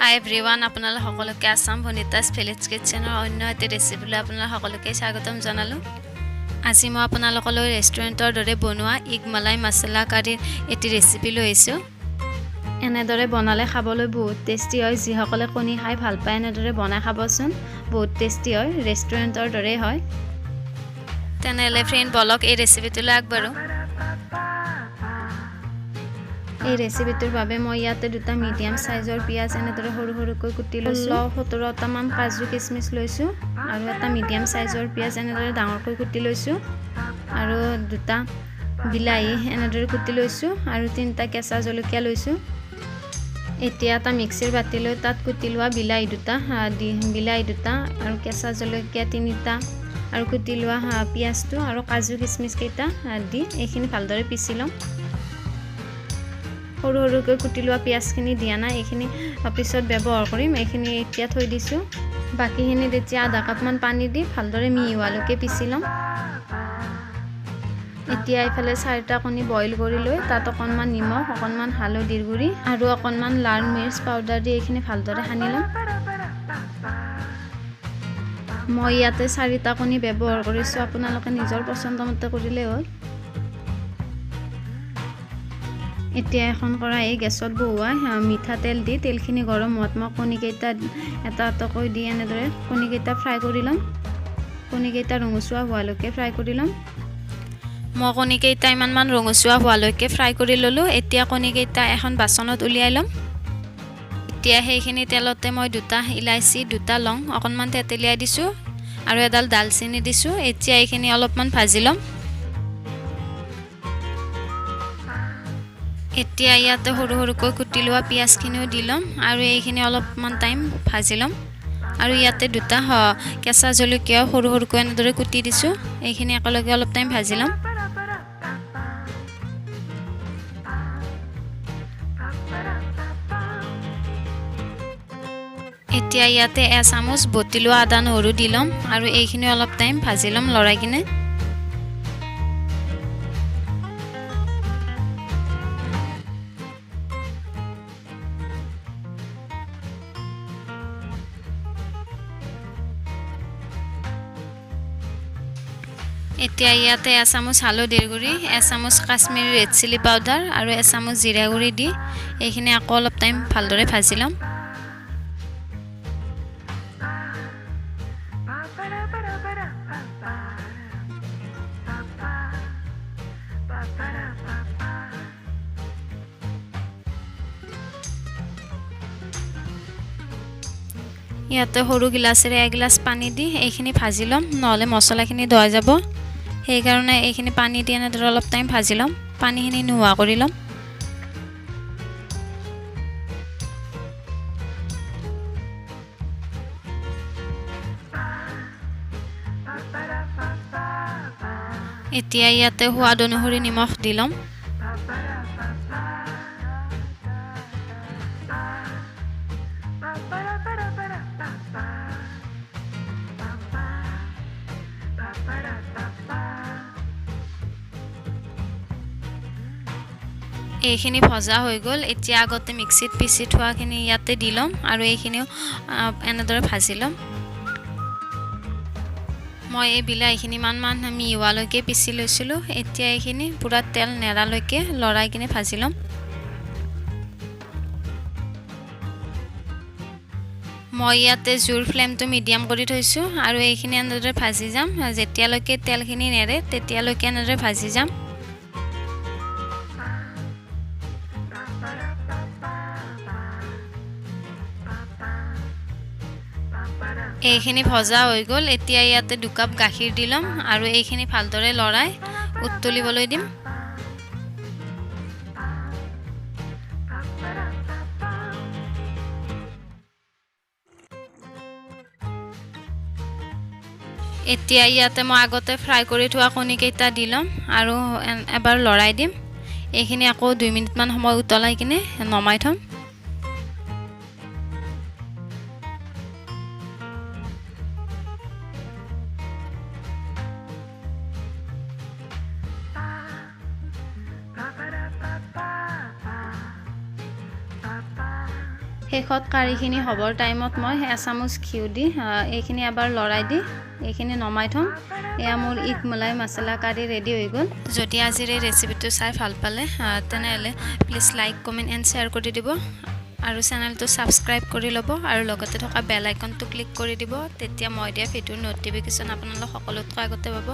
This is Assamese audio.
Hi everyone, আপোনালোক সকলোকে আসাম ভনিতাস ভিলেজ কিচেনৰ অন্য এটা ৰেচিপিলৈ আপোনালোক সকলোকে স্বাগতম জনালো। আজি মই আপোনালোকলৈ ৰেষ্টুৰেণ্টৰ দৰে বনোৱা ইগ মালাই মছলা কাৰীৰ এটি ৰেচিপি লৈ আহিছোঁ। এনেদৰে বনালে খাবলৈ বহুত টেষ্টি হয়। যিসকলে কণী খাই ভাল পায় এনেদৰে বনাই খাবচোন, বহুত টেষ্টি হয়, ৰেষ্টুৰেণ্টৰ দৰে হয়। তেনেহ'লে ফ্ৰেণ্ড বলক এই ৰেচিপিটোলৈ আগবাঢ়ো। এই ৰেচিপিটোৰ বাবে মই ইয়াতে দুটা মিডিয়াম সাইজৰ পিয়াজ এনেদৰে সৰু সৰুকৈ কুটি লৈছোঁ। 17টা মান কাজু কিচমিচ লৈছোঁ আৰু এটা মিডিয়াম সাইজৰ পিয়াজ এনেদৰে ডাঙৰকৈ কুটি লৈছোঁ আৰু দুটা বিলাহী এনেদৰে কুটি লৈছোঁ আৰু 3টা কেঁচা জলকীয়া লৈছোঁ। এতিয়া এটা মিক্সিৰ বাতি লৈ তাত কুটি লোৱা বিলাহী দুটা আৰু কেঁচা জলকীয়া 3টা আৰু কুটি লোৱা পিয়াজটো আৰু কাজু কিচমিচ কেইটা দি এইখিনি ভালদৰে পিচি ল'ম। সৰু সৰুকৈ কুটি লোৱা পিয়াজখিনি দিয়া নাই, এইখিনি পিছত ব্যৱহাৰ কৰিম। এইখিনি এতিয়া থৈ দিছোঁ। বাকীখিনি তেতিয়া আধা কাপমান পানী দি ভালদৰে মিহিওৱালৈকে পিচি ল'ম। এতিয়া এইফালে 4টা কণী বইল কৰি লৈ তাত অকণমান নিমখ, অকণমান হালধিৰ গুড়ি আৰু অকণমান লাল মিৰ্চ পাউডাৰ দি এইখিনি ভালদৰে সানি ল'ম। মই ইয়াতে 4টা কণী ব্যৱহাৰ কৰিছোঁ, আপোনালোকে নিজৰ পচন্দ মতে কৰিলেই হ'ল। এতিয়া এখন কড়াই গেছত বহুৱাই মিঠাতেল দি তেলখিনি গৰম হোৱাত মই কণীকেইটা এটা এটাকৈ দি এনেদৰে কণীকেইটা ফ্ৰাই কৰি ল'ম। কণীকেইটা ৰঙচুৱা হোৱালৈকে ফ্ৰাই কৰি ল'ম। মই কণীকেইটা ইমানমান ৰঙচুৱা হোৱালৈকে ফ্ৰাই কৰি ল'লোঁ। এতিয়া কণীকেইটা এখন বাচনত উলিয়াই ল'ম। এতিয়া সেইখিনি তেলতে মই 2টা ইলাচি, 2টা লং অকণমান তেতেলিয়াই দিছোঁ আৰু এডাল ডালচেনি দিছোঁ। এতিয়া এইখিনি অলপমান ভাজি ল'ম। এতিয়া ইয়াতে সৰু সৰুকৈ কুটি লোৱা পিয়াজখিনিও দি ল'ম আৰু এইখিনি অলপমান টাইম ভাজি ল'ম। আৰু ইয়াতে 2টা কেঁচা জলকীয়াও সৰু সৰুকৈ এনেদৰে কুটি দিছোঁ। এইখিনি একেলগে অলপ টাইম ভাজি ল'ম। এতিয়া ইয়াতে এচামুচ বটি লোৱা আদা নহৰু দি ল'ম আৰু এইখিনি অলপ টাইম ভাজি ল'ম লৰাই কিনে। এতিয়া ইয়াতে এচামুচ হালধিৰ গুড়ি, এচামুচ কাশ্মীৰী ৰেড চিলি পাউডাৰ আৰু এচামুচ জিৰা গুড়ি দি এইখিনি আকৌ অলপ টাইম ভালদৰে ভাজি ল'ম। ইয়াতে সৰু গিলাচেৰে 1 গিলাচ পানী দি এইখিনি ভাজি ল'ম, নহ'লে মছলাখিনি দৈ যাব। সেইকাৰণে এইখিনি পানী দি এনেদৰে অলপ টাইম ভাজি ল'ম। পানীখিনি নোহোৱা কৰি ল'ম। এতিয়া ইয়াতে সোৱাদ অনুসৰি নিমখ দি ল'ম। এইখিনি ভজা হৈ গ'ল। এতিয়া আগতে মিক্সিত পিচি থোৱাখিনি ইয়াতে দি ল'ম আৰু এইখিনিও এনেদৰে ভাজি ল'ম। মই এই বিলাহীখিনি ইমানমান মিহিওৱালৈকে পিচি লৈছিলোঁ। এতিয়া এইখিনি পূৰা তেল নেৰালৈকে লৰাই কিনে ভাজি ল'ম। মই ইয়াতে জুইৰ ফ্লেমটো মিডিয়াম কৰি থৈছোঁ আৰু এইখিনি এনেদৰে ভাজি যাম। যেতিয়ালৈকে তেলখিনি নেৰে তেতিয়ালৈকে এনেদৰে ভাজি যাম। এইখিনি ভজা হৈ গ'ল। এতিয়া ইয়াতে 2 কাপ গাখীৰ দি ল'ম আৰু এইখিনি ভালদৰে লৰাই উতলিবলৈ দিম। এতিয়া ইয়াতে মই আগতে ফ্ৰাই কৰি থোৱা কণীকেইটা দি ল'ম আৰু এবাৰ লৰাই দিম। এইখিনি আকৌ 2 মিনিটমান সময় উতলাই কিনে নমাই থ'ম। শেষত কাৰিখিনি হ'বৰ টাইমত মই এচামুচ ঘিউ দি এইখিনি এবাৰ লৰাই দি এইখিনি নমাই থম। এয়া মোৰ ঈদ মলাই মছলা কাৰি ৰেডি হৈ গ'ল। যদি আজিৰ এই ৰেচিপিটো চাই ভাল পালে তেনেহ'লে please like comment and share কৰি দিব আৰু চেনেলটো ছাবস্ক্ৰাইব কৰি ল'ব আৰু লগতে থকা বেল আইকনটো ক্লিক কৰি দিব। তেতিয়া মই দিয়া ভিডিঅ'ৰ ন'টিফিকেশ্যন আপোনালোক সকলোতকৈ আগতে পাব।